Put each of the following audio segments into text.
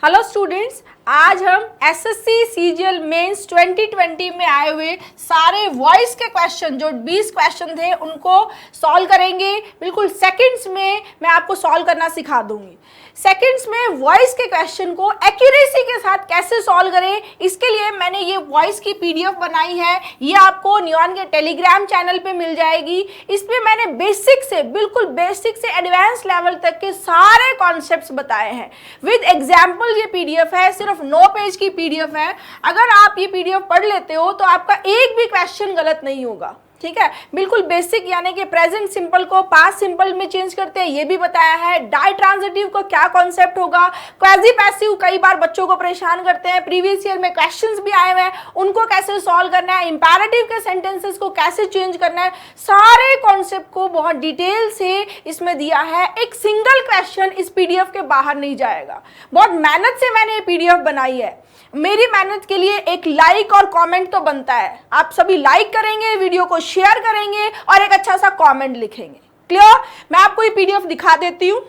Hello students, आज हम SSC CGL mains 2020 में आए हुए सारे वॉइस के क्वेश्चन जो 20 क्वेश्चन थे उनको सॉल्व करेंगे। बिल्कुल सेकंड्स में मैं आपको सॉल्व करना सिखा दूंगी। सेकंड्स में वॉइस के क्वेश्चन को एक्यूरेसी के साथ कैसे सॉल्व करें, इसके लिए मैंने ये वॉइस की पीडीएफ बनाई है। ये आपको नियॉन के टेलीग्राम चैनल पे मिल जाएगी। इसमें मैंने बेसिक से बिल्कुल बेसिक से एडवांस लेवल तक के सारे कॉन्सेप्ट्स बताए हैं विद एग्जाम्पल। ये पीडीएफ है, सिर्फ 9 पेज की पीडीएफ है। अगर आप ये पीडीएफ पढ़ लेते हो तो आपका एक भी क्वेश्चन गलत नहीं होगा। ठीक है, बिल्कुल बेसिक, यानी कि प्रेजेंट सिंपल को पास्ट सिंपल में चेंज करते हैं, ये भी बताया है। डाई ट्रांजिटिव को क्या कॉन्सेप्ट होगा, क्वाजी पैसिव कई बार बच्चों को परेशान करते हैं, प्रीवियस ईयर में क्वेश्चंस भी आए हुए हैं, उनको कैसे सॉल्व करना है, इंपैरेटिव के सेंटेंसेस को कैसे चेंज करना है, सारे कॉन्सेप्ट को बहुत डिटेल से इसमें दिया है। एक सिंगल क्वेश्चन इस पीडीएफ के बाहर नहीं जाएगा। बहुत मेहनत से मैंने ये पीडीएफ बनाई है। मेरी मेहनत के लिए एक लाइक और कमेंट तो बनता है। आप सभी लाइक करेंगे, वीडियो को शेयर करेंगे और एक अच्छा सा कमेंट लिखेंगे। क्लियर? मैं आपको ये पीडीएफ दिखा देती हूँ।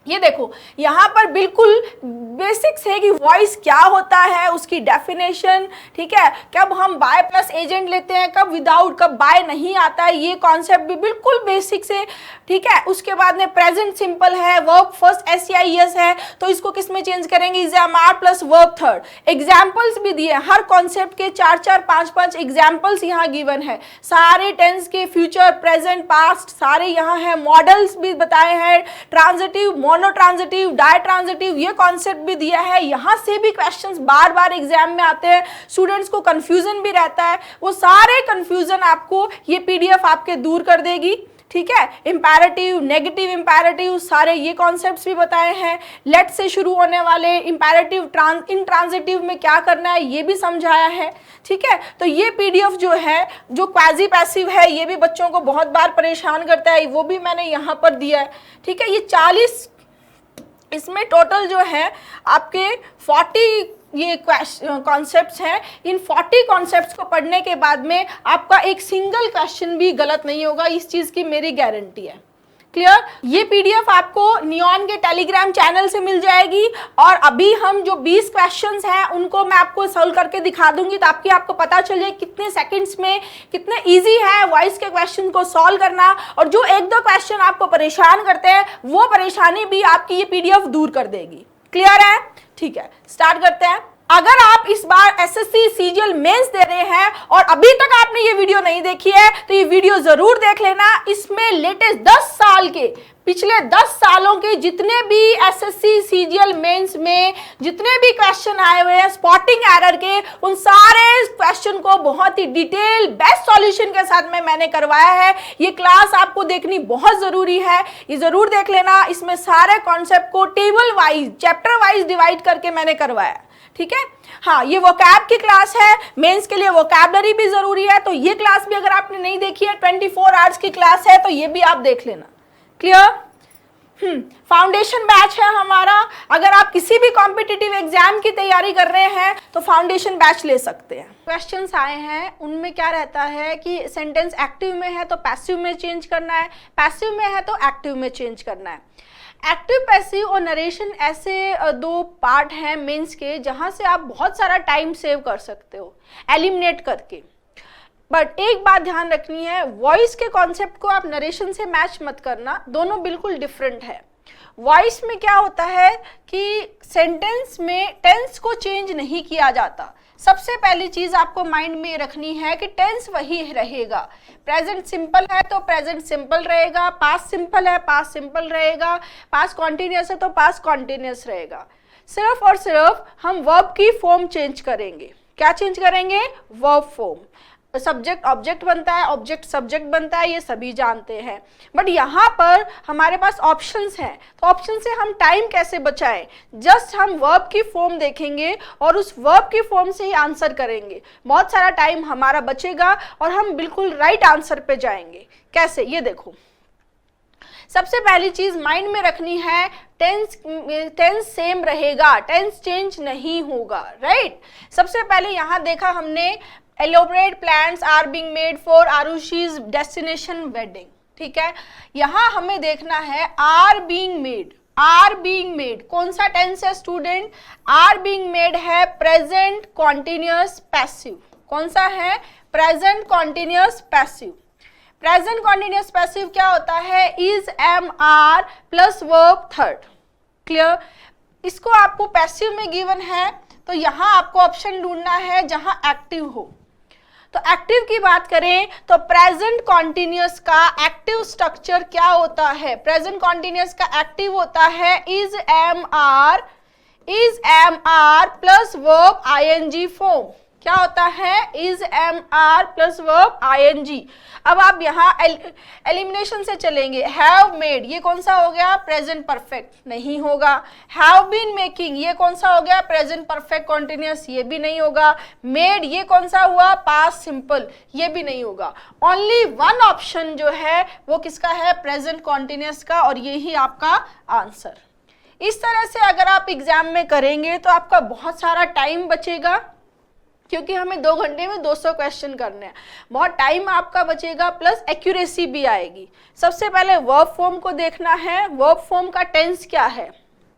ये देखो, यहाँ पर बिल्कुल बेसिक्स है कि वॉइस क्या होता है, उसकी डेफिनेशन, ठीक है, कब हम बाय प्लस एजेंट लेते हैं, कब विदाउट, कब बाय नहीं आता है, ये कॉन्सेप्ट भी बिल्कुल बेसिक से, ठीक है। उसके बाद में प्रेजेंट सिंपल है, वर्ब फर्स्ट एस है तो इसको किस में चेंज करेंगे, is am are plus verb third. Examples भी दिए, हर कॉन्सेप्ट के 4-4, 5-5 एग्जाम्पल्स यहाँ गिवन है। सारे टेंस के फ्यूचर, प्रेजेंट, पास्ट सारे यहाँ है। मॉडल्स भी बताए हैं, transitive, monotransitive, ditransitive, ये कॉन्सेप्ट भी दिया है। यहाँ से भी क्वेश्चंस बार बार एग्जाम में आते हैं, स्टूडेंट्स को कंफ्यूजन भी रहता है। वो सारे कंफ्यूजन आपको ये पीडीएफ आपके दूर कर देगी। ठीक है, इंपैरेटिव, नेगेटिव इंपैरेटिव, सारे ये कॉन्सेप्ट्स भी बताए हैं। लेट से शुरू होने वाले इंपैरेटिव, इंट्रांजिटिव में क्या करना है ये भी समझाया है। ठीक है, तो ये पीडीएफ जो है, जो क्वाजी पैसिव है, ये भी बच्चों को बहुत बार परेशान करता है, वो भी मैंने यहाँ पर दिया है। ठीक है, ये 40, इसमें टोटल जो है आपके 40 ये कॉन्सेप्ट्स हैं। इन 40 कॉन्सेप्ट्स को पढ़ने के बाद में आपका एक सिंगल क्वेश्चन भी गलत नहीं होगा, इस चीज़ की मेरी गारंटी है। क्लियर? ये पीडीएफ आपको नियॉन के टेलीग्राम चैनल से मिल जाएगी और अभी हम जो 20 क्वेश्चंस हैं उनको मैं आपको सॉल्व करके दिखा दूंगी ताकि आपको पता चल जाए कितने सेकंड्स में कितने इजी है वॉइस के क्वेश्चन को सॉल्व करना। और जो 1-2 क्वेश्चन आपको परेशान करते हैं वो परेशानी भी आपकी ये पीडीएफ दूर कर देगी। क्लियर है? ठीक है, स्टार्ट करते हैं। अगर आप इस बार एसएससी सीजीएल मेंस दे रहे हैं और अभी तक आपने ये वीडियो नहीं देखी है तो ये वीडियो जरूर देख लेना। इसमें लेटेस्ट 10 साल के, पिछले 10 सालों के जितने भी एसएससी सीजीएल मेंस में जितने भी क्वेश्चन आए हुए हैं स्पॉटिंग एरर के, उन सारे क्वेश्चन को बहुत ही डिटेल बेस्ट सॉल्यूशन के साथ में मैंने करवाया है। ये क्लास आपको देखनी बहुत जरूरी है, ये जरूर देख लेना। इसमें सारे कॉन्सेप्ट को table wise, chapter wise divide करके मैंने करवाया। ठीक है, हाँ, ये वोकैब की क्लास है, मेंस के लिए वोकैबलरी भी जरूरी है, तो ये क्लास भी अगर आपने नहीं देखी है, 24 आवर्स की क्लास है, तो ये भी आप देख लेना। क्लियर? फाउंडेशन बैच है हमारा। अगर आप किसी भी कॉम्पिटिटिव एग्जाम की तैयारी कर रहे हैं तो फाउंडेशन बैच ले सकते हैं। क्वेश्चंस आए हैं, उनमें क्या रहता है कि सेंटेंस एक्टिव में है तो पैसिव में चेंज करना है, पैसिव में है तो एक्टिव में चेंज करना है। एक्टिव, पैसिव और नरेशन ऐसे 2 पार्ट हैं मेंस के जहां से आप बहुत सारा टाइम सेव कर सकते हो एलिमिनेट करके। बट एक बात ध्यान रखनी है, वॉइस के कॉन्सेप्ट को आप नरेशन से मैच मत करना, दोनों बिल्कुल डिफरेंट है। वॉइस में क्या होता है कि सेंटेंस में टेंस को चेंज नहीं किया जाता। सबसे पहली चीज आपको माइंड में रखनी है कि टेंस वही रहेगा। प्रेजेंट सिंपल है तो प्रेजेंट सिंपल रहेगा, पास्ट सिंपल है पास्ट सिंपल रहेगा, पास्ट कॉन्टिन्यूअस है तो पास्ट कॉन्टिन्यूअस रहेगा। सिर्फ और सिर्फ हम वर्ब की फॉर्म चेंज करेंगे। क्या चेंज करेंगे? Verb form. सब्जेक्ट ऑब्जेक्ट बनता है, ऑब्जेक्ट सब्जेक्ट बनता है, ये सभी जानते हैं। बट यहाँ पर हमारे पास ऑप्शंस हैं, तो ऑप्शन से हम टाइम कैसे बचाएं? जस्ट हम वर्ब की फॉर्म देखेंगे और उस वर्ब की फॉर्म से ही आंसर करेंगे। बहुत सारा टाइम हमारा बचेगा और हम बिल्कुल राइट आंसर पे जाएंगे। कैसे? ये देखो, सबसे पहली चीज माइंड में रखनी है, टेंस सेम रहेगा, टेंस चेंज नहीं होगा। राइट? सबसे पहले यहाँ देखा हमने, elaborate plans are being made for Arushi's destination wedding। ठीक है, यहां हमें देखना है are being made, are being made, कौन सा टेंस है स्टूडेंट? आर बीइंग मेड है प्रेजेंट कॉन्टिन्यूअस पैसिव। कौन सा है? Present continuous passive. Present continuous passive क्या होता है? Is, am, are plus verb third. Clear? इसको आपको पैसिव में गिवन है, तो यहां आपको ऑप्शन ढूंढना है जहां एक्टिव हो। तो एक्टिव की बात करें तो प्रेजेंट कॉन्टिन्यूअस का एक्टिव स्ट्रक्चर क्या होता है? प्रेजेंट कॉन्टिन्यूअस का एक्टिव होता है is, am, are plus verb ING form. क्या होता है? Is, am, are plus verb ING. अब आप यहाँ एलिमिनेशन से चलेंगे। हैव मेड, ये कौन सा हो गया? प्रेजेंट परफेक्ट, नहीं होगा। हैव बीन मेकिंग, ये कौन सा हो गया? प्रेजेंट परफेक्ट कॉन्टिन्यूअस, ये भी नहीं होगा। मेड, ये कौन सा हुआ? पास्ट सिंपल, ये भी नहीं होगा। ओनली वन ऑप्शन जो है वो किसका है? प्रेजेंट कॉन्टिन्यूअस का, और ये ही आपका आंसर। इस तरह से अगर आप एग्जाम में करेंगे तो आपका बहुत सारा टाइम बचेगा, क्योंकि हमें 2 घंटे में 200 क्वेश्चन करने हैं। बहुत टाइम आपका बचेगा, प्लस एक्यूरेसी भी आएगी। सबसे पहले वर्ब फॉर्म को देखना है। वर्ब फॉर्म का टेंस क्या है?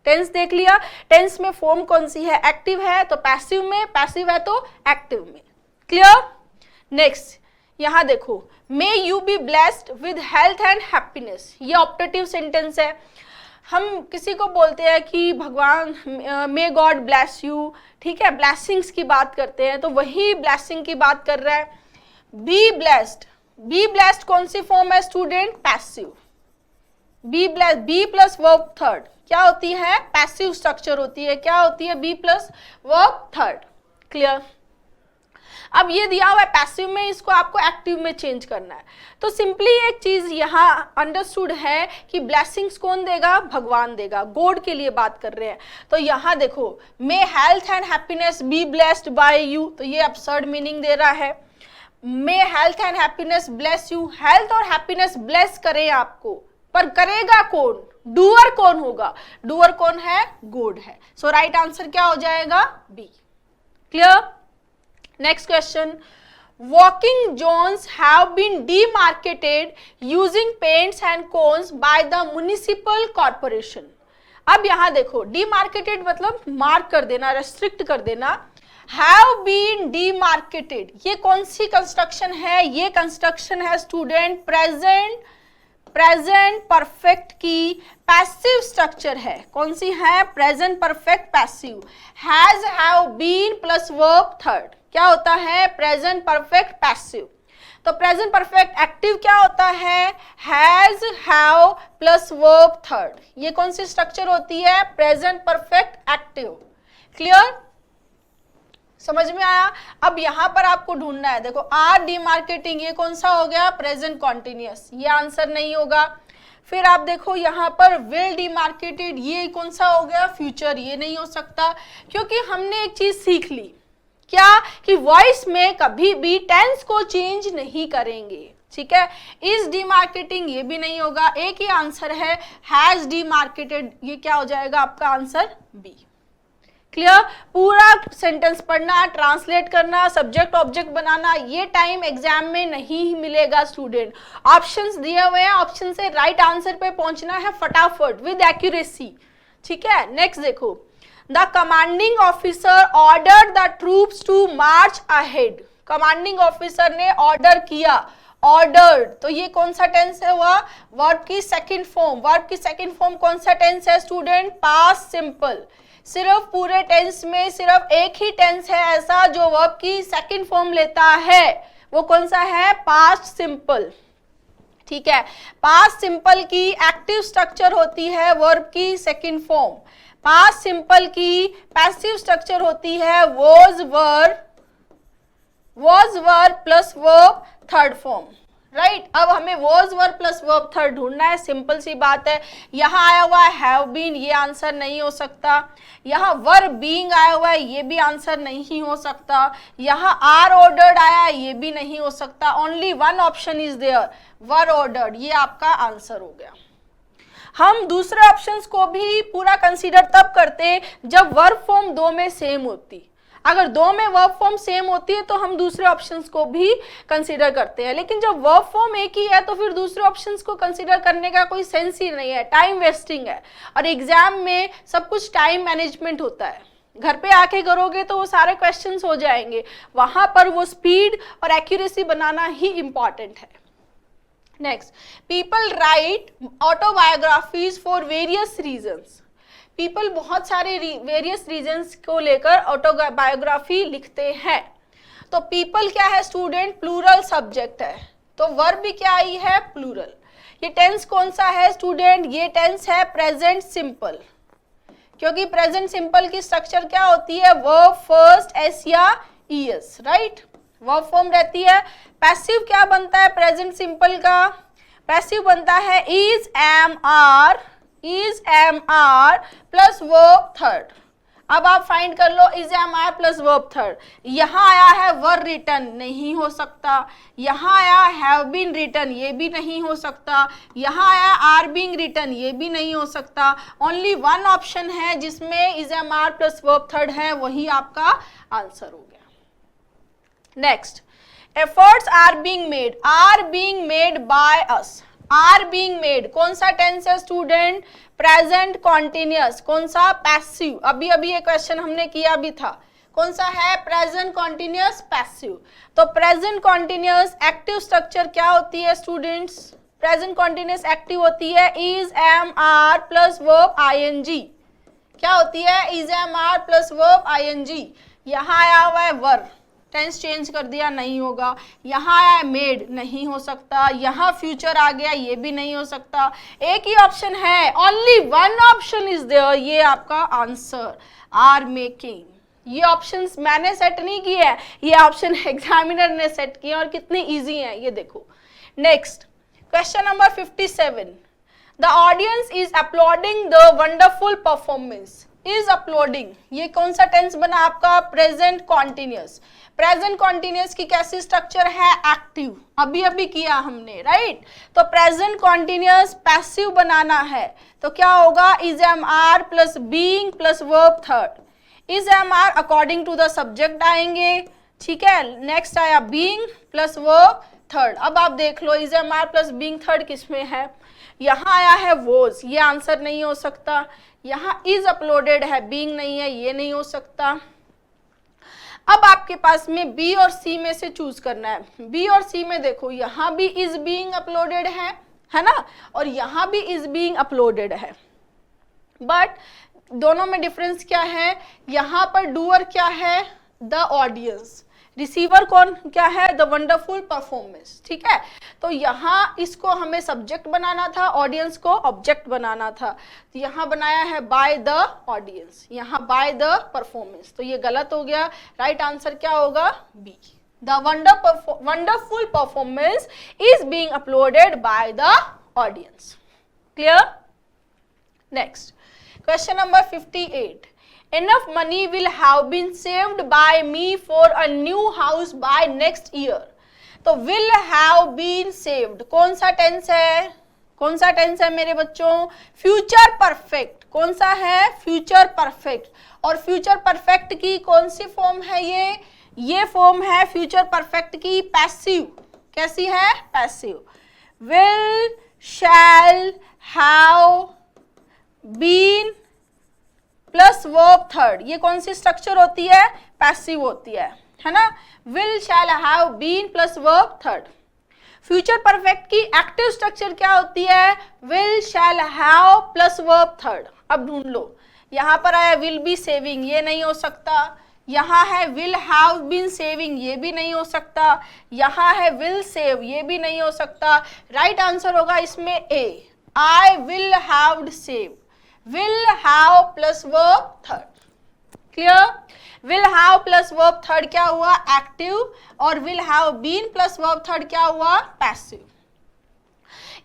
टेंस देख लिया। टेंस में फॉर्म कौन सी है? एक्टिव है तो पैसिव में, पैसिव है तो एक्टिव में। क्लियर? नेक्स्ट यहां देखो, may you be blessed with health and happiness, ये ऑप्टेटिव सेंटेंस है। हम किसी को बोलते हैं कि भगवान, मे गॉड ब्लेस यू, ठीक है, ब्लेसिंग्स की बात करते हैं, तो वही ब्लेसिंग की बात कर रहा है। बी ब्लेस्ड, बी ब्लेस्ड कौन सी फॉर्म है student? Passive. Be blessed, be plus verb third क्या होती है? पैसिव स्ट्रक्चर होती है। क्या होती है? Be plus verb third. Clear? अब ये दिया हुआ है पैसिव में, इसको आपको एक्टिव में चेंज करना है। तो सिंपली एक चीज यहाँ अंडरस्टूड है कि ब्लेसिंग्स कौन देगा? भगवान देगा। गॉड के लिए बात कर रहे हैं। तो यहाँ देखो, may health and happiness be blessed by you, तो ये absurd मीनिंग दे रहा है। May health and happiness bless you, health और हैप्पीनेस ब्लेस करें आपको, पर करेगा कौन? डूअर कौन होगा? डूअर कौन है? गॉड है। सो राइट आंसर क्या हो जाएगा? B. Clear? Next question, walking zones have been demarcated using paints and cones by the municipal corporation. अब यहाँ देखो, demarcated मतलब मार्क कर देना, रेस्ट्रिक्ट कर देना। have been demarcated, ये कौन सी कंस्ट्रक्शन है? ये कंस्ट्रक्शन है स्टूडेंट प्रेजेंट परफेक्ट की पैसिव स्ट्रक्चर है। कौन सी है? Present perfect passive. Has, have, been plus verb third क्या होता है? Present perfect passive. तो प्रेजेंट परफेक्ट एक्टिव क्या होता है? Has, have plus verb third. ये कौन सी स्ट्रक्चर होती है? Present perfect active. क्लियर? समझ में आया? अब यहां पर आपको ढूंढना है। देखो, आर डिमार्केटिंग, ये कौन सा हो गया? प्रेजेंट कॉन्टिन्यूअस, ये आंसर नहीं होगा। फिर आप देखो यहाँ पर विल डिमार्केटेड, ये कौन सा हो गया? फ्यूचर, ये नहीं हो सकता, क्योंकि हमने एक चीज सीख ली क्या? कि वॉइस में कभी भी टेंस को चेंज नहीं करेंगे। ठीक है? इज डिमार्केटिंग, ये भी नहीं होगा। एक ही आंसर है, हैज डिमार्केटेड, ये क्या हो जाएगा आपका आंसर? बी। क्लियर? पूरा सेंटेंस पढ़ना, ट्रांसलेट करना, सब्जेक्ट ऑब्जेक्ट बनाना, ये टाइम एग्जाम में नहीं मिलेगा स्टूडेंट। ऑप्शंस दिए हुए हैं, ऑप्शन से राइट आंसर पे पहुंचना है फटाफट विद एक्यूरेसी। ठीक है? नेक्स्ट देखो, the commanding officer order the troops to march ahead. Commanding officer ने ऑर्डर किया, ऑर्डर्ड, तो ये कौन सा टेंस है? हुआ वर्ब की सेकंड फॉर्म। वर्ब की सेकंड फॉर्म कौन सा टेंस है स्टूडेंट? Past simple. सिर्फ पूरे टेंस में सिर्फ एक ही टेंस है ऐसा जो वर्ब की सेकंड फॉर्म लेता है, वो कौन सा है? Past simple. ठीक है? पास्ट सिंपल की एक्टिव स्ट्रक्चर होती है वर्ब की सेकंड फॉर्म। पास्ट सिंपल की पैसिव स्ट्रक्चर होती है was were plus verb third form. Right? अब हमें was were plus verb third ढूंढना है। सिंपल सी बात है। यहाँ आया हुआ है हैव बीन, ये आंसर नहीं हो सकता। यहाँ वर बीइंग आया हुआ है, ये भी आंसर नहीं हो सकता। यहाँ आर ऑर्डर्ड आया, ये भी नहीं हो सकता। Only one option is there, were ordered, ये आपका आंसर हो गया। हम दूसरे ऑप्शंस को भी पूरा कंसीडर तब करते जब वर्ब फॉर्म दो में सेम होती। अगर दो में वर्ब फॉर्म सेम होती है तो हम दूसरे ऑप्शंस को भी कंसीडर करते हैं, लेकिन जब वर्ब फॉर्म एक ही है तो फिर दूसरे ऑप्शंस को कंसीडर करने का कोई सेंस ही नहीं है, टाइम वेस्टिंग है। और एग्जाम में सब कुछ टाइम मैनेजमेंट होता है, घर पे आके करोगे तो वो सारे क्वेश्चंस हो जाएंगे, वहां पर वो स्पीड और एक्यूरेसी बनाना ही इंपॉर्टेंट है। Next, people right autobiographies for various reasons. People बहुत सारे वेरियस रीजंस को लेकर ऑटोबायोग्राफी लिखते हैं। तो पीपल क्या है स्टूडेंट, प्लूरल सब्जेक्ट है, तो वर्ब भी क्या आई है, प्लूरल। ये टेंस कौन सा है स्टूडेंट, ये टेंस है प्रेजेंट सिंपल, क्योंकि प्रेजेंट सिंपल की स्ट्रक्चर क्या होती है, वर्ब फर्स्ट एस या ईएस, राइट, वर्ब फॉर्म रहती है। पैसिव क्या बनता है प्रेजेंट सिंपल का, पैसिव बनता है is am are plus verb third. अब आप फाइंड कर लो is am are plus verb third. यहाँ आया है वर रिटन, नहीं हो सकता। यहाँ आया हैव बीन रिटन, ये भी नहीं हो सकता। यहाँ आया आर बीइंग रिटन, ये भी नहीं हो सकता। ओनली वन ऑप्शन है जिसमें is am are plus verb third है, वही आपका आंसर हो गया। Next, efforts are being made by us. Are being made कौन सा टेंस है स्टूडेंट, प्रेजेंट कॉन्टिन्यूअस। कौन सा, पैसिव। अभी ये क्वेश्चन हमने किया भी था, कौन सा है, प्रेजेंट कॉन्टिन्यूअस पैसिव। तो प्रेजेंट कॉन्टिन्यूअस एक्टिव स्ट्रक्चर क्या होती है स्टूडेंट्स, प्रेजेंट कॉन्टिन्यूअस एक्टिव होती है is am are plus verb ING. क्या होती है, is am are plus verb ING. यहाँ आया हुआ है वर, टेंस चेंज कर दिया, नहीं होगा। यहाँ आया मेड, नहीं हो सकता। यहाँ फ्यूचर आ गया, ये भी नहीं हो सकता। एक ही ऑप्शन है, only one option is there, ये आपका आंसर, आर मेकिंग। ये ऑप्शंस मैंने सेट नहीं किए हैं, ये ऑप्शन एग्जामिनर ने सेट किए और कितने इजी हैं ये देखो। Next, question number 57, the audience is uploading the wonderful performance. Is uploading, ये कौन सा टेंस बना आपका, प्रेजेंट कॉन्टिन्यूअस। प्रेजेंट कॉन्टिन्यूअस की कैसी स्ट्रक्चर है, एक्टिव, अभी किया हमने, राइट। तो प्रेजेंट कॉन्टिन्यूअस पैसिव बनाना है, तो क्या होगा, is am are plus being plus verb third. Is am are according to the subject आएंगे, ठीक है। नेक्स्ट आया बीइंग प्लस वर्ब थर्ड। अब आप देख लो is am are plus being third किसमें है, यहाँ आया है वोज, ये आंसर नहीं हो सकता। यहाँ इज अपलोडेड है, बीइंग नहीं है, ये नहीं हो सकता। अब आपके पास में बी और सी में से चूज करना है। बी और सी में देखो, यहाँ भी इज बीइंग अपलोडेड है ना, और यहाँ भी इज बीइंग अपलोडेड है, बट दोनों में डिफरेंस क्या है, यहाँ पर डूअर क्या है, द ऑडियंस, रिसीवर कौन क्या है, द वंडरफुल परफॉर्मेंस, ठीक है। तो यहाँ इसको हमें सब्जेक्ट बनाना था, ऑडियंस को ऑब्जेक्ट बनाना था, तो यहाँ बनाया है बाय द ऑडियंस, यहाँ बाय द परफॉर्मेंस, तो ये गलत हो गया। राइट आंसर क्या होगा, B, the wonderful performance is being uploaded by the audience. Clear. Next, question number 58, enough money will have been saved by me for a new house by next year। तो will have been saved कौन सा tense है, कौन सा tense है मेरे बच्चों, future perfect. कौन सा है, फ्यूचर परफेक्ट। और फ्यूचर परफेक्ट की कौन सी फॉर्म है, ये फॉर्म है फ्यूचर परफेक्ट की पैसिव। कैसी है, passive. will shall have been plus verb third, ये कौन सी स्ट्रक्चर होती है, पैसिव होती है ना। Will shall have been plus verb third. Future perfect की एक्टिव स्ट्रक्चर क्या होती है, will shall have plus verb third. अब ढूंढ लो, यहाँ पर आया विल बी सेविंग, ये नहीं हो सकता। यहाँ है विल हैव बीन सेविंग, ये भी नहीं हो सकता। यहाँ है विल सेव, ये भी नहीं हो सकता। राइट आंसर होगा इसमें A, I will have save, will have plus verb third। clear। will have plus verb third क्या हुआ, एक्टिव, और will have been plus verb third क्या हुआ, पैसिव।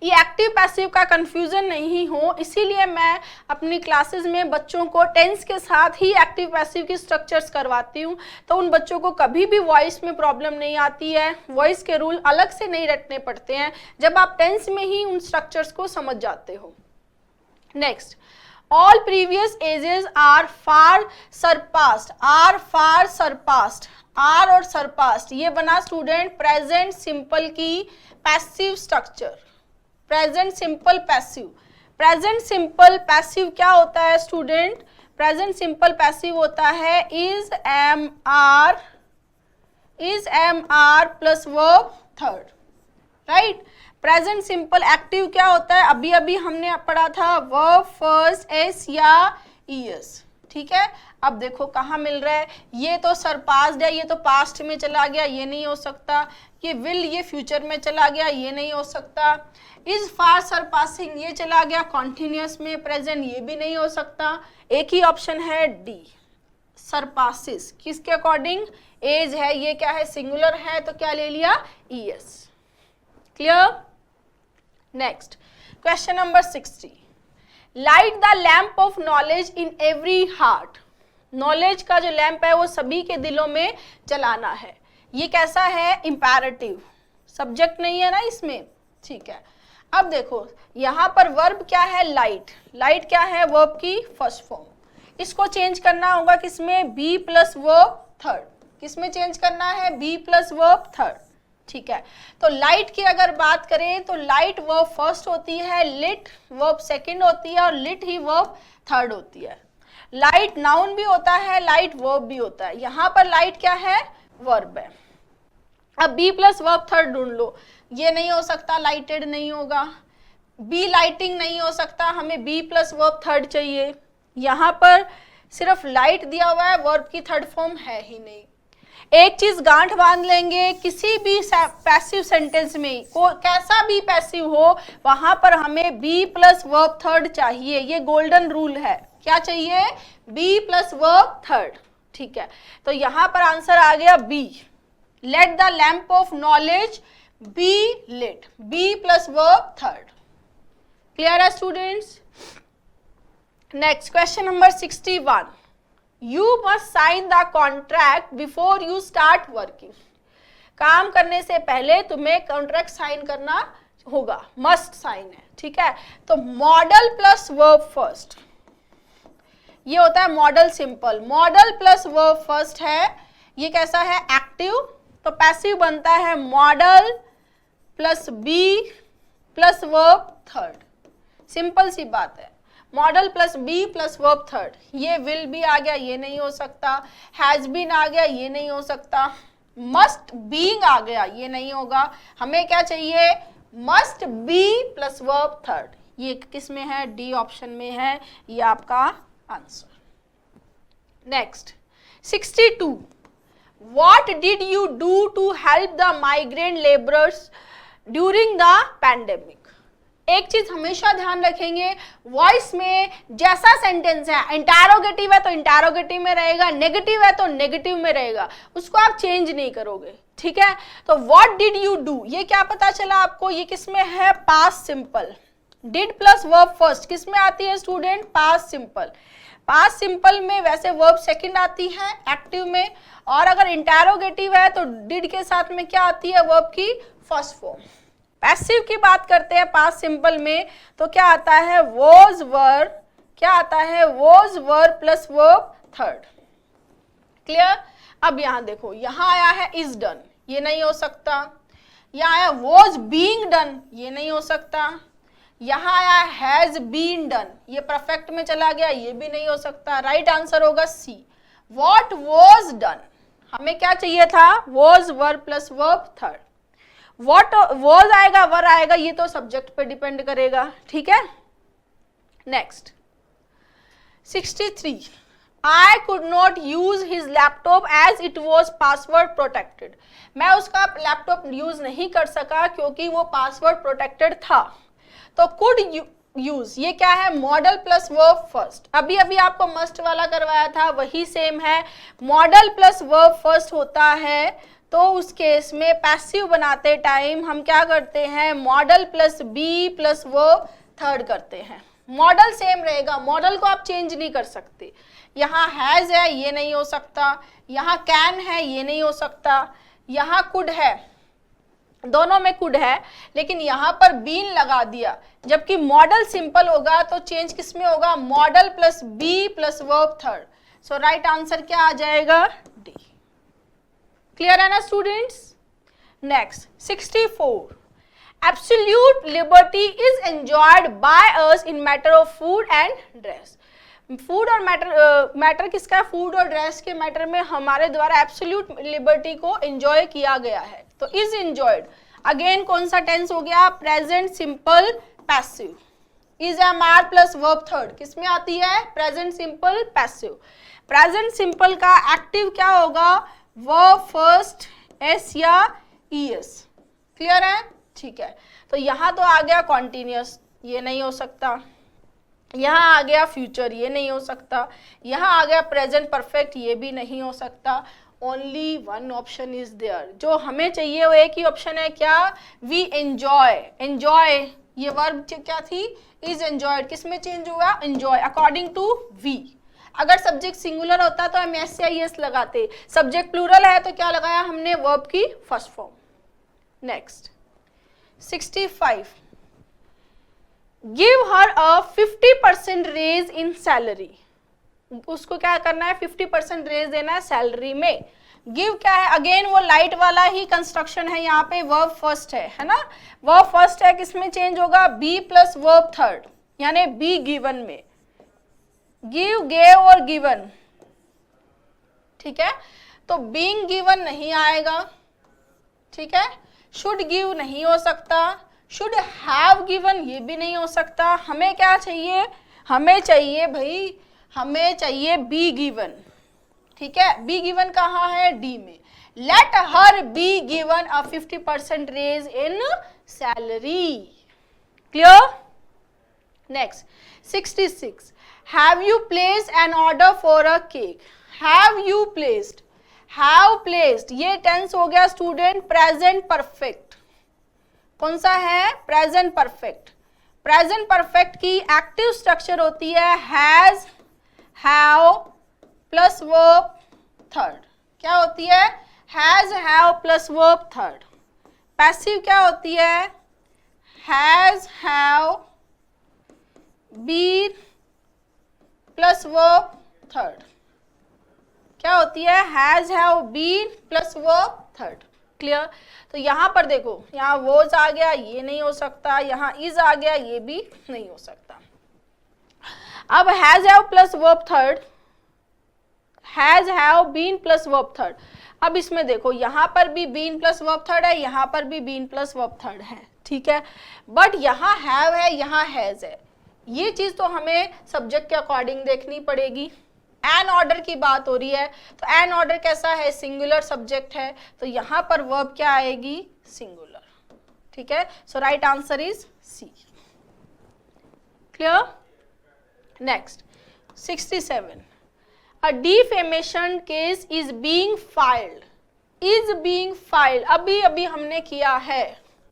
ये एक्टिव पैसिव का कंफ्यूजन नहीं हो, इसीलिए मैं अपनी क्लासेस में बच्चों को टेंस के साथ ही एक्टिव पैसिव की स्ट्रक्चर्स करवाती हूँ, तो उन बच्चों को कभी भी वॉइस में प्रॉब्लम नहीं आती है। वॉइस के रूल अलग से नहीं रटने पड़ते हैं जब आप टेंस में ही उन स्ट्रक्चर्स को समझ जाते हो। Next, All previous ages are far surpassed, are far surpassed, are और surpassed ये बना स्टूडेंट प्रेजेंट सिंपल की passive structure. Present simple passive, present simple passive क्या होता है स्टूडेंट? प्रेजेंट सिंपल पैसिव होता है is am are plus verb third, right. Present simple active क्या होता है? अभी अभी हमने पढ़ा था वर्ब फर्स्ट एस या ईएस, ठीक है। अब देखो कहाँ मिल रहा है, ये तो सरपास्ड है, ये तो पास्ट में चला गया, ये नहीं हो सकता। ये विल, ये फ्यूचर में चला गया, ये नहीं हो सकता। इज फार सरपासिंग, ये चला गया कॉन्टिन्यूअस में, प्रेजेंट, ये भी नहीं हो सकता। एक ही ऑप्शन है डी, सरपासिस। किसके अकॉर्डिंग? एज है, ये क्या है? सिंगुलर है, तो क्या ले लिया? ES. Clear? Next question number 60। Light the lamp of knowledge in every heart. Knowledge का जो लैंप है वो सभी के दिलों में जलाना है। ये कैसा है? इंपैरेटिव, सब्जेक्ट नहीं है ना इसमें, ठीक है। अब देखो यहाँ पर वर्ब क्या है? लाइट। लाइट क्या है? वर्ब की फर्स्ट फॉर्म। इसको चेंज करना होगा किसमें? Be plus verb third. किसमें चेंज करना है? बी प्लस वर्ब थर्ड, ठीक है। तो लाइट की अगर बात करें तो लाइट वर्ब फर्स्ट होती है, लिट वर्ब सेकंड होती है और लिट ही वर्ब थर्ड होती है। लाइट नाउन भी होता है, लाइट वर्ब भी होता है। यहाँ पर लाइट क्या है? वर्ब है। अब बी प्लस वर्ब थर्ड ढूंढ लो, ये नहीं हो सकता, लाइटेड नहीं होगा। बी लाइटिंग नहीं हो सकता, हमें बी प्लस वर्ब थर्ड चाहिए। यहाँ पर सिर्फ लाइट दिया हुआ है, वर्ब की थर्ड फॉर्म है ही नहीं। एक चीज गांठ बांध लेंगे, किसी भी पैसिव सेंटेंस में कैसा भी पैसिव हो वहां पर हमें बी प्लस वर्ब थर्ड चाहिए। ये गोल्डन रूल है। क्या चाहिए? बी प्लस वर्ब थर्ड, ठीक है। तो यहां पर आंसर आ गया B. Let the lamp of knowledge be lit, be plus verb third. Clear है students? Next question number 61। You must sign the contract before you start working. काम करने से पहले तुम्हें कॉन्ट्रैक्ट साइन करना होगा, मस्ट साइन है, ठीक है। तो मॉडल प्लस वर्ब फर्स्ट, ये होता है modal simple. Modal plus verb first है, ये कैसा है? एक्टिव। तो पैसिव बनता है modal plus be plus verb third. Simple सी बात है, modal plus be plus verb third. ये विल भी आ गया, ये नहीं हो सकता। हैज बीन आ गया, ये नहीं हो सकता। मस्ट बीइंग आ गया, ये नहीं होगा। हमें क्या चाहिए? Must be plus verb third. ये किस में है? डी ऑप्शन में है, ये आपका answer. Next 62। What did you do to help the migrant labourers during the pandemic? एक चीज हमेशा ध्यान रखेंगे, वॉइस में जैसा सेंटेंस है, इंटरोगेटिव है तो इंटरोगेटिव में रहेगा, नेगेटिव है तो नेगेटिव में रहेगा, उसको आप चेंज नहीं करोगे, ठीक है। तो व्हाट डिड यू डू, ये क्या पता चला आपको? ये किसमें है? Past simple. Did plus verb first किसमें आती है student? Past simple. Past simple में वैसे वर्ब सेकंड आती है एक्टिव में, और अगर इंटरोगेटिव है तो डिड के साथ में क्या आती है? वर्ब की फर्स्ट फॉर्म। पैसिव की बात करते हैं पास्ट सिंपल में तो क्या आता है? Was were. क्या आता है? Was were plus verb third. Clear? अब यहां देखो, यहां आया है इज डन, ये नहीं हो सकता। यहां आया वॉज बीइंग डन, ये नहीं हो सकता। यहां आया हैज बीन डन, ये परफेक्ट में चला गया, ये भी नहीं हो सकता। राइट आंसर होगा सी, व्हाट वॉज डन। हमें क्या चाहिए था? Was were plus verb third. What was आएगा, वर आएगा, ये तो सब्जेक्ट पे डिपेंड करेगा, ठीक है। Next 63। I could not use his laptop as it was password protected. मैं उसका लैपटॉप यूज नहीं कर सका क्योंकि वो पासवर्ड प्रोटेक्टेड था। तो could यूज, ये क्या है? Modal plus verb first. अभी अभी आपको मस्ट वाला करवाया था, वही सेम है। मॉडल प्लस वर्ब फर्स्ट होता है तो उस केस में पैसिव बनाते टाइम हम क्या करते हैं? Modal plus be plus verb third करते हैं। मॉडल सेम रहेगा, मॉडल को आप चेंज नहीं कर सकते। यहाँ हैज है, ये नहीं हो सकता। यहाँ कैन है, ये नहीं हो सकता। यहाँ कुड है, दोनों में कुड है, लेकिन यहां पर बीन लगा दिया, जबकि मॉडल सिंपल होगा तो चेंज किस में होगा, modal plus be plus verb third. So right answer क्या आ जाएगा, डी। क्लियर है ना students. Next 64, absolute liberty is enjoyed by us in matter of food and dress. Food और मैटर किसका है, फूड और ड्रेस के मैटर में हमारे द्वारा एब्सोल्यूट लिबर्टी को एंजॉय किया गया है। तो इज एंजॉयड अगेन कौन सा टेंस हो गया, present simple passive. Is am are plus verb third किस में आती है, present simple passive. Present simple का एक्टिव क्या होगा, वर्ब फर्स्ट एस या ईएस। क्लियर है, ठीक है। तो यहां तो आ गया कॉन्टिन्यूअस, ये नहीं हो सकता। यहाँ आ गया फ्यूचर, ये नहीं हो सकता। यहाँ आ गया प्रेजेंट परफेक्ट, ये भी नहीं हो सकता। Only one option is there, जो हमें चाहिए वो एक ही ऑप्शन है, क्या, वी एंजॉय। एंजॉय ये वर्ब क्या थी, इज एंजॉयड, किस में चेंज हुआ, एंजॉय, अकॉर्डिंग टू वी। अगर सब्जेक्ट सिंगुलर होता तो हम एस या एस लगाते, सब्जेक्ट प्लूरल है तो क्या लगाया हमने, वर्ब की first form. Next 65, give her a 50% raise in salary. उसको क्या करना है, 50% रेज देना है सैलरी में। गिव क्या है, अगेन वो लाइट वाला ही कंस्ट्रक्शन है, यहाँ पे वर्ब फर्स्ट है ना, वर्ब फर्स्ट है, किसमें चेंज होगा, बी प्लस वर्ब थर्ड, यानी बी गिवन में। गिव, गेव और गिवन, ठीक है। तो बीइंग गिवन नहीं आएगा, ठीक है। शुड गिव नहीं हो सकता, शुड हैव गिवन ये भी नहीं हो सकता। हमें क्या चाहिए, हमें चाहिए भाई, हमें चाहिए बी गिवन, ठीक है। बी गिवन कहाँ है, डी में। Let her be given a 50% raise in salary. Clear. Next 66, have you placed an order for a cake. Have you placed, have placed ये टेंस हो गया स्टूडेंट प्रेजेंट परफेक्ट। कौन सा है, प्रेजेंट परफेक्ट। प्रेजेंट परफेक्ट की active structure होती है has, have plus verb third. क्या होती है, has have plus verb third. Passive क्या होती है, has have been plus verb third. क्या होती है, has have been plus verb third. Clear. तो यहां पर देखो, यहाँ वॉज आ गया, ये नहीं हो सकता, यहाँ इज आ गया, ये भी नहीं हो सकता। अब has have plus verb third, has have been plus verb third. अब इसमें देखो, यहाँ पर भी बीन प्लस वर्ब थर्ड है, यहाँ पर भी बीन प्लस वर्ब थर्ड है, ठीक है। बट यहाँ हैव है, यहाँ हैज है। ये चीज तो हमें सब्जेक्ट के अकॉर्डिंग देखनी पड़ेगी। एन ऑर्डर की बात हो रही है, तो एन ऑर्डर कैसा है, सिंगुलर सब्जेक्ट है, तो यहां पर वर्ब क्या आएगी, सिंगुलर, ठीक है। So right answer is C. Clear. Next 67, a defamation case is being filed. Is being filed अभी अभी हमने किया है,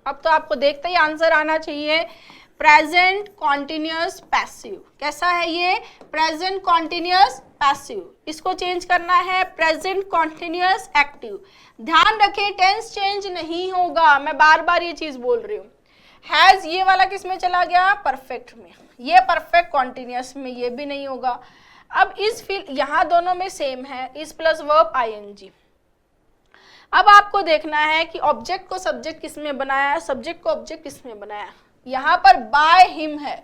अब तो आपको देखते ही आंसर आना चाहिए। प्रेजेंट कॉन्टिन्यूअस पैसिव, कैसा है ये, प्रेजेंट कॉन्टिन्यूअस पैसिव। इसको चेंज करना है प्रेजेंट कॉन्टिन्यूअस एक्टिव। ध्यान रखें टेंस चेंज नहीं होगा, मैं बार बार ये चीज बोल रही हूँ। हैज ये वाला किस में चला गया, परफेक्ट में, ये परफेक्ट कॉन्टिन्यूअस में, ये भी नहीं होगा। अब इस फील्ड यहाँ दोनों में सेम है, इस प्लस वर्ब आईएनजी। अब आपको देखना है कि ऑब्जेक्ट को सब्जेक्ट किस में बनाया है, सब्जेक्ट को ऑब्जेक्ट किस में बनाया। यहाँ पर बाय हिम है,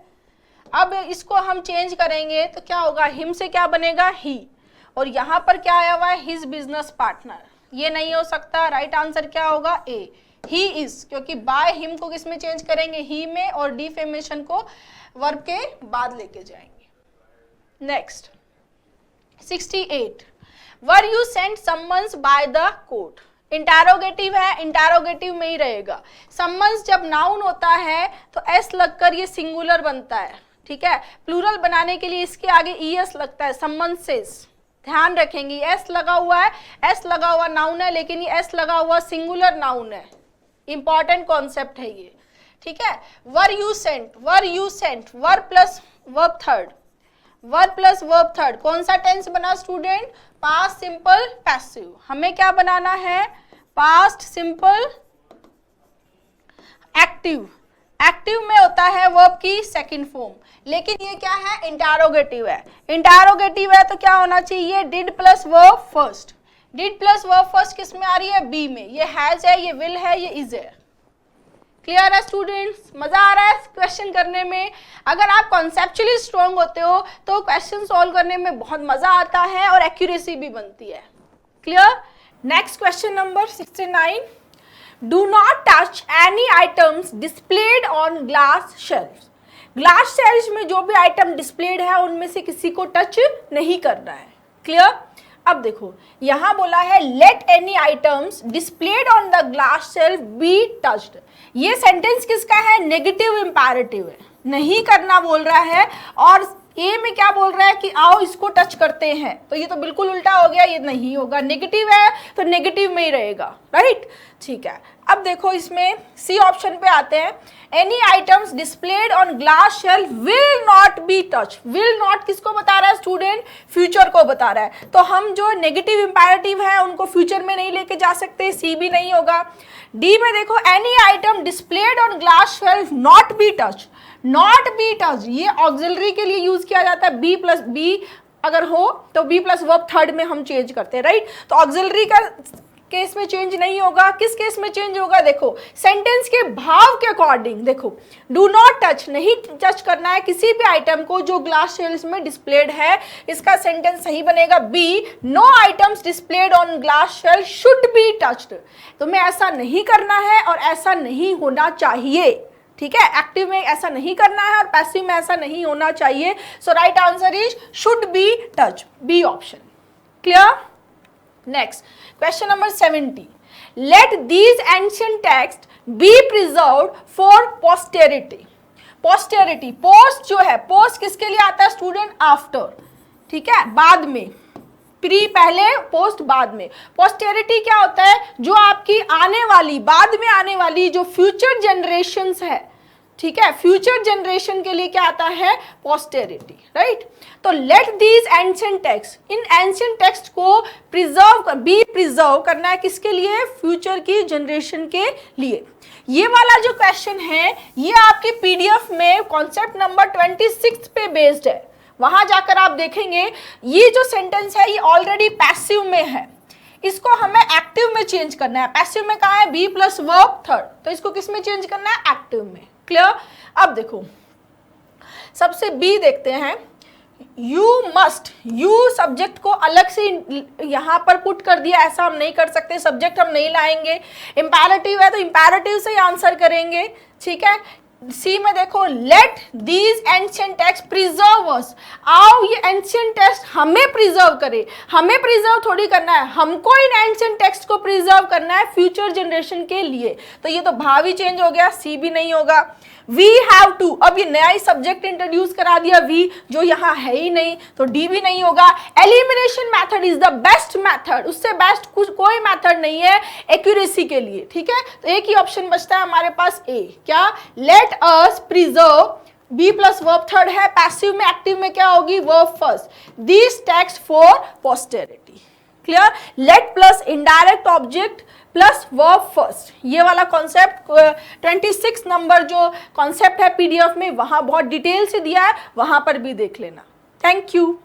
अब इसको हम चेंज करेंगे तो क्या होगा, हिम से क्या बनेगा, ही, और यहाँ पर क्या आया हुआ है, हिज बिजनेस पार्टनर, ये नहीं हो सकता। राइट आंसर क्या होगा, ए, ही इज, क्योंकि बाय हिम को किस में चेंज करेंगे, ही में, और डिफेमेशन को वर्ब के बाद लेके जाएंगे। Next 68, were you sent summons by the court. Interrogative है, इंटरोगेटिव में ही रहेगा। समन्स जब नाउन होता है तो एस लगकर ये सिंगुलर बनता है, ठीक है। प्लूरल बनाने के लिए इसके आगे ईएस लगता है, समन्सेस। ध्यान रखेंगे एस लगा हुआ है, एस लगा हुआ नाउन है, लेकिन ये एस लगा हुआ सिंगुलर नाउन है। इंपॉर्टेंट कॉन्सेप्ट है ये, ठीक है। Were you sent, were you sent, were plus verb third, were plus verb third. कौन सा टेंस बना स्टूडेंट, पास्ट सिंपल पैसिव। हमें क्या बनाना है, पास्ट सिंपल एक्टिव, एक्टिव में होता है वर्ब की सेकंड फॉर्म, लेकिन ये क्या है, इंटरोगेटिव है। इंटरोगेटिव है तो क्या होना चाहिए, did plus verb first. Did plus verb first किस में आ रही है, बी में। ये हैज है, ये विल है, ये इज है। क्लियर है स्टूडेंट्स, मजा आ रहा है क्वेश्चन करने में। अगर आप कॉन्सेप्चुअली स्ट्रॉन्ग होते हो तो क्वेश्चन सॉल्व करने में बहुत मजा आता है और एक्यूरेसी भी बनती है। Clear. Next question number 69, do not touch any items displayed on glass shelf. Glass shelf में जो भी आइटम डिस्प्लेड है उनमें से किसी को टच नहीं करना है। क्लियर। अब देखो यहां बोला है let any items displayed on the glass shelf be touched. ये सेंटेंस किसका है, नेगेटिव इंपैरेटिव है, नहीं करना बोल रहा है। और ए में क्या बोल रहा है कि आओ इसको टच करते हैं, तो ये तो बिल्कुल उल्टा हो गया, ये नहीं होगा, नेगेटिव है तो नेगेटिव में ही रहेगा, राइट। ठीक है, अब देखो इसमें सी ऑप्शन पे आते हैं, any items displayed on glass shelf will not be touch. Will not किसको बता रहा है स्टूडेंट, फ्यूचर को बता रहा है, तो हम जो नेगेटिव इंपैरेटिव है उनको फ्यूचर में नहीं लेके जा सकते, सी भी नहीं होगा। डी में देखो any item displayed on glass shelf not be touch. Not be touch ये ऑक्सिलरी के लिए यूज किया जाता है, बी प्लस बी अगर हो तो बी प्लस वर्ब थर्ड में हम चेंज करते हैं, राइट। तो ऑक्सिलरी का केस में चेंज नहीं होगा, किस केस में चेंज होगा, देखो सेंटेंस के भाव के अकॉर्डिंग। देखो डू नॉट टच, नहीं टच करना है किसी भी आइटम को जो ग्लास शेल्फ में डिस्प्लेड है, इसका सेंटेंस सही बनेगा B, no items displayed on glass shelf should be touched. तुम्हें ऐसा नहीं करना है और ऐसा नहीं होना चाहिए, ठीक है। एक्टिव में ऐसा नहीं करना है और पैसिव में ऐसा नहीं होना चाहिए। So right answer is should be touch, B option. Clear. Next question number 70, let these ancient text be preserved for posterity. Posterity, post जो है, पोस्ट किसके लिए आता है स्टूडेंट, आफ्टर, ठीक है, बाद में। प्री पहले, पोस्ट बाद में। पोस्टेरिटी क्या होता है, जो आपकी आने वाली, बाद में आने वाली जो फ्यूचर जनरेशंस है, ठीक है, फ्यूचर जनरेशन के लिए क्या आता है, पोस्टेरिटी, राइट। तो late these ancient text, in ancient text को प्रिजर्व, बी प्रिजर्व करना है किसके लिए, फ्यूचर की जनरेशन के लिए। ये वाला जो क्वेश्चन है ये आपकी पीडीएफ में कॉन्सेप्ट नंबर 26 पे बेस्ड है, वहां जाकर आप देखेंगे ये जो सेंटेंस है ये ऑलरेडी पैसिव में है, इसको हमें एक्टिव में चेंज करना है। पैसिव में कहा है बी प्लस वर्ब थर्ड, तो इसको किस में चेंज करना है, एक्टिव में। क्लियर। अब देखो सबसे बी देखते हैं, यू मस्ट, यू सब्जेक्ट को अलग से यहां पर पुट कर दिया, ऐसा हम नहीं कर सकते, सब्जेक्ट हम नहीं लाएंगे। इंपैरेटिव है तो इंपैरेटिव से ही आंसर करेंगे, ठीक है। सी में देखो let these ancient text preserve us, आओ ये एंशिएंट टेक्स्ट हमें प्रिजर्व करे, हमें प्रिजर्व थोड़ी करना है, हमको इन एंशिएंट टेक्स्ट को प्रिजर्व करना है फ्यूचर जनरेशन के लिए, तो ये तो भावी चेंज हो गया, सी भी नहीं होगा। वी हैव टू, अब ये नया ही सब्जेक्ट इंट्रोड्यूस करा दिया वी, जो यहाँ है ही नहीं, तो डी भी नहीं होगा। Elimination method is the best method, उससे बेस्ट कुछ कोई मेथड नहीं है एक्यूरेसी के लिए, ठीक है। तो एक ही ऑप्शन बचता है हमारे पास ए, क्या, let us preserve, be plus verb third है, पैसिव में, एक्टिव में क्या होगी, verb first, this text for posterity. Clear. Let plus indirect object plus verb first, ये वाला कॉन्सेप्ट 26 नंबर जो कॉन्सेप्ट है पीडीएफ में वहां बहुत डिटेल से दिया है, वहां पर भी देख लेना। Thank you.